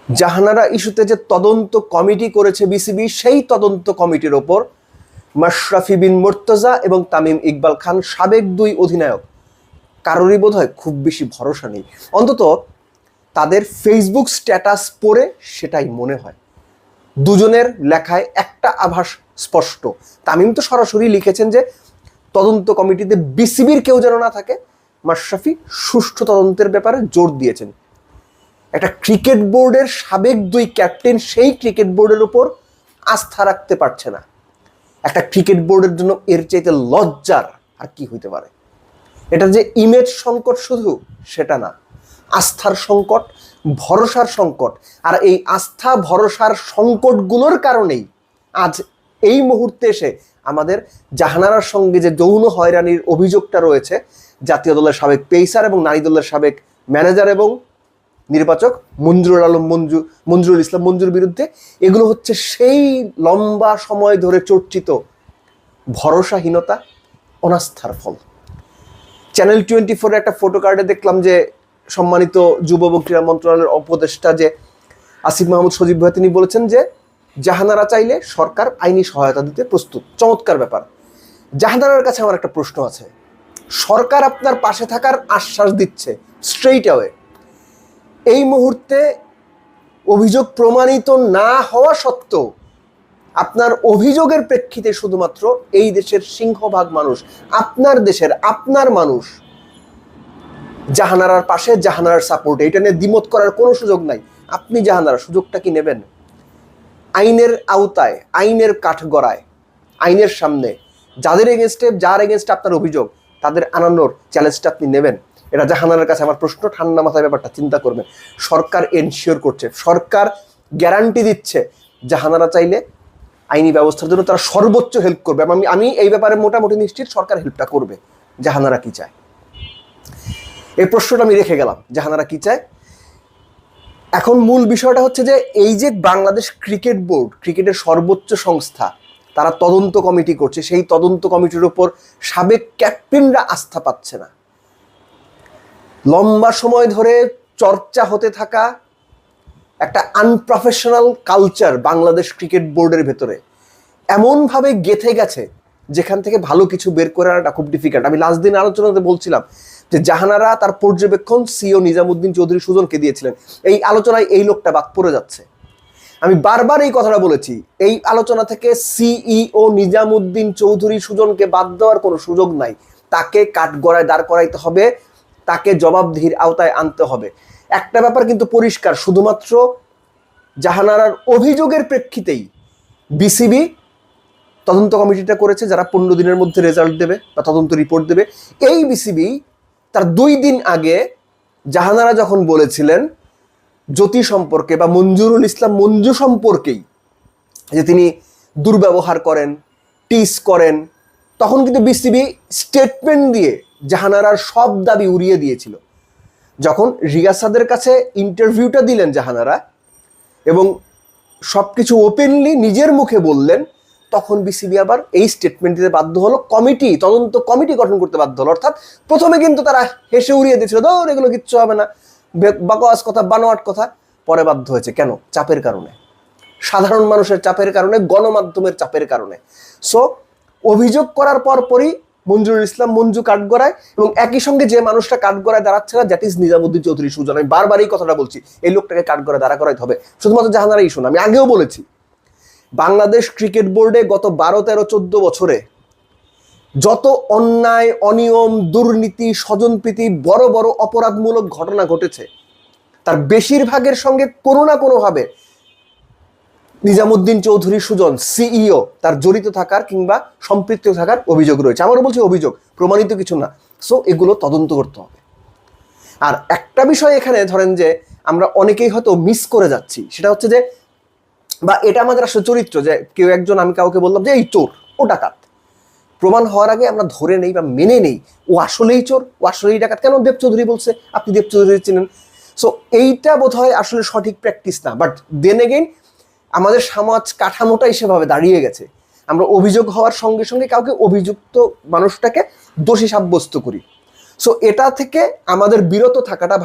জাহানারা ইস্যুতে যে তদন্ত কমিটি করেছে বিসিবি, সেই তদন্ত কমিটির ওপর মাশরাফি বিন মুর্তজা এবং তামিম ইকবাল খান, সাবেক দুই অধিনায়ক, কারোরই বোধহয় খুব বেশি ভরসা নেই। অন্তত তাদের ফেসবুক স্ট্যাটাস পড়ে সেটাই মনে হয়। দুজনের লেখায় একটা আভাস স্পষ্ট। তামিম তো সরাসরি লিখেছেন যে তদন্ত কমিটিতে বিসিবির কেউ যেন না থাকে। মাশরাফি সুষ্ঠু তদন্তের ব্যাপারে জোর দিয়েছেন। একটা ক্রিকেট বোর্ডের সাবেক দুই ক্যাপ্টেন সেই ক্রিকেট বোর্ডের উপর আস্থা রাখতে পারছে না। একটা ক্রিকেট বোর্ডের জন্য এর চাইতে লজ্জার আর কি হইতে পারে? এটা যে ইমেজ সংকট শুধু সেটা না, আস্থার সংকট, ভরসার সংকট। আর এই আস্থা ভরসার সংকটগুলোর কারণেই আজ এই মুহূর্তে এসে আমাদের জাহানারার সঙ্গে যে যৌন হয়রানির অভিযোগটা রয়েছে জাতীয় দলের সাবেক পেসার এবং নারী দলের সাবেক ম্যানেজার এবং নির্বাচক মঞ্জুরুল ইসলাম মঞ্জুর বিরুদ্ধে, এগুলো হচ্ছে সেই লম্বা সময় ধরে চর্চিত ভরসাহীনতা, অনাস্থার ফল। চ্যানেল 24-এর একটা ফটো কার্ডে দেখলাম যে সম্মানিত যুব এবং ক্রীড়া মন্ত্রণালয়ের উপদেষ্টা যে আসিফ মাহমুদ সজীব ভাই, তিনি বলেছেন যে জাহানারা চাইলে সরকার আইনি সহায়তা দিতে প্রস্তুত। চমৎকার ব্যাপার। জাহানারার কাছে আমার একটা প্রশ্ন আছে। সরকার আপনার পাশে থাকার আশ্বাস দিচ্ছে স্ট্রেইট অ্যাওয়ে, এই মুহূর্তে অভিযোগ প্রমাণিত না হওয়া সত্ত্বেও আপনার অভিযোগের প্রেক্ষিতে শুধুমাত্র এই দেশের সিংহভাগ মানুষ, আপনার দেশের আপনার মানুষ জাহানারার পাশে, জাহানারার সাপোর্টে, এটা নিয়ে দ্বিমত করার কোনো সুযোগ নাই। আপনি জাহানারা সুযোগটা কি নেবেন? আইনের আওতায়, আইনের কাঠগড়ায়, আইনের সামনে যার এগেনস্টে আপনার অভিযোগ, তাদের আনানোর চ্যালেঞ্জটা আপনি নেবেন? এটা জাহানারার কাছে আমার প্রশ্ন। ঠান্ডা মাথায় ব্যাপারটা চিন্তা করবেন। সরকার এনশিওর করছে, সরকার গ্যারান্টি দিচ্ছে জাহানারা চাইলে আইনি ব্যবস্থার জন্য তারা সর্বোচ্চ হেল্প করবে। আমি এই ব্যাপারে মোটামুটি নিশ্চিত সরকার হেল্পটা করবে। জাহানারা কি চায়, এই প্রশ্নটা আমি রেখে গেলাম। জাহানারা কি চায়? এখন মূল বিষয়টা হচ্ছে যে এই যে বাংলাদেশ ক্রিকেট বোর্ড, ক্রিকেটের সর্বোচ্চ সংস্থা, তারা তদন্ত কমিটি করছে, সেই তদন্ত কমিটির উপর সাবেক ক্যাপ্টেনরা আস্থা পাচ্ছে না। লম্বা সময় ধরে চর্চা হতে থাকা একটা আনপ্রফেশনাল কালচার বাংলাদেশ ক্রিকেট বোর্ডের ভেতরে এমনভাবে গেঁথে গেছে যেখান থেকে ভালো কিছু বের করে আনাটা খুব ডিফিকাল্ট। আমি লাস্ট দিন আলোচনাতে বলছিলাম যে জাহানারা তার পর্যবেক্ষণ সিও নিজামুদ্দিন চৌধুরী সুজনকে দিয়েছিলেন। এই আলোচনায় এই লোকটা বাদ পড়ে যাচ্ছে। আমি বারবার এই কথাটা বলেছি, এই আলোচনা থেকে সিইও নিজামুদ্দিন চৌধুরী সুজনকে বাদ দেওয়ার কোনো সুযোগ নাই। তাকে কাঠগড়ায় দাঁড় করাইতে হবে, তাকে জবাবদিহির আওতায় আনতে হবে। একটা ব্যাপার কিন্তু পরিষ্কার, শুধুমাত্র জাহানারার অভিযোগের প্রেক্ষিতেই বিসিবি তদন্ত কমিটিটা করেছে, যারা 15 দিনের মধ্যে রেজাল্ট দেবে বা তদন্ত রিপোর্ট দেবে। এই বিসিবি তার 2 দিন আগে জাহানারা যখন বলেছিলেন জ্যোতি সম্পর্কে বা মঞ্জুরুল ইসলাম মঞ্জু সম্পর্কেই যে তিনি দুর্ব্যবহার করেন, টিস করেন, তখন কিন্তু বিসিবি স্টেটমেন্ট দিয়ে জাহানারার সব দাবি উড়িয়ে দিয়েছিল। যখন রিয়াসাদের কাছে ইন্টারভিউটা দিলেন জাহানারা এবং সব কিছু ওপেনলি নিজের মুখে বললেন, তখন বিসিবি আবার এই স্টেটমেন্ট দিতে বাধ্য হলো, তদন্ত কমিটি গঠন করতে বাধ্য হলো। অর্থাৎ প্রথমে কিন্তু তারা হেসে উড়িয়ে দিয়েছিল, ধর এগুলো কিচ্ছু হবে না, বাকওয়াস কথা, বানোয়াট কথা। পরে বাধ্য হয়েছে কেন? চাপের কারণে, সাধারণ মানুষের চাপের কারণে, গণমাধ্যমের চাপের কারণে। সো অভিযোগ করার পরপরই মঞ্জুরুল ইসলাম মঞ্জু কাঠগড়ায়, এবং একই সঙ্গে যে মানুষটা কাঠগড়ায় দাঁড়াচ্ছে না, দ্যাট ইজ নিজামুদ্দিন চৌধুরী সুজন। আমি বারবার এই কথাটা বলছি, এই লোকটাকে কাঠগড়ায় দাঁড়া করাইতে হবে। শুধুমাত্র জাহানারা ইস্যু না, আমি আগেও বলেছি, বাংলাদেশ ক্রিকেট বোর্ডে গত 12, 13, 14 বছরে যত অন্যায়, অনিয়ম, দুর্নীতি, স্বজনপ্রীতি, বড় বড় অপরাধমূলক ঘটনা ঘটেছে, তার বেশিরভাগের সঙ্গে কোনো না কোনোভাবে নিজামুদ্দিন চৌধুরী সুজন সিইও তার জড়িত থাকার কিংবা সম্পৃক্ত থাকার অভিযোগ রয়েছে। আমারও বলছি অভিযোগ, প্রমাণিত কিছু না। সো এগুলো তদন্ত করতে হবে। আর একটা বিষয় এখানে ধরেন যে আমরা অনেকেই হয়তো মিস করে যাচ্ছি, সেটা হচ্ছে যে, বা এটা আমাদের আসলে চরিত্র, যে কেউ একজন, আমি কাউকে বললাম যে এই চোর, ও ডাকাত, প্রমাণ হওয়ার আগে আমরা ধরে নেই বা মেনে নেই ও আসলেই চোর, ও আসলেই ডাকাত। কেন? দেব চৌধুরী বলছে, আপনি দেব চৌধুরী চিনেন। সো এইটা বোধহয় আসলে সঠিক প্র্যাকটিস না। বাট দেন এগেইন আমাদের সমাজ কাঠামোটাই সেভাবে দাঁড়িয়ে গেছে, আমরা অভিযোগ হওয়ার সঙ্গে সঙ্গে কাউকে, অভিযুক্ত মানুষটাকে দোষী সাব্যস্ত করি। সো এটা থেকে আমাদের বিরত থাকাটা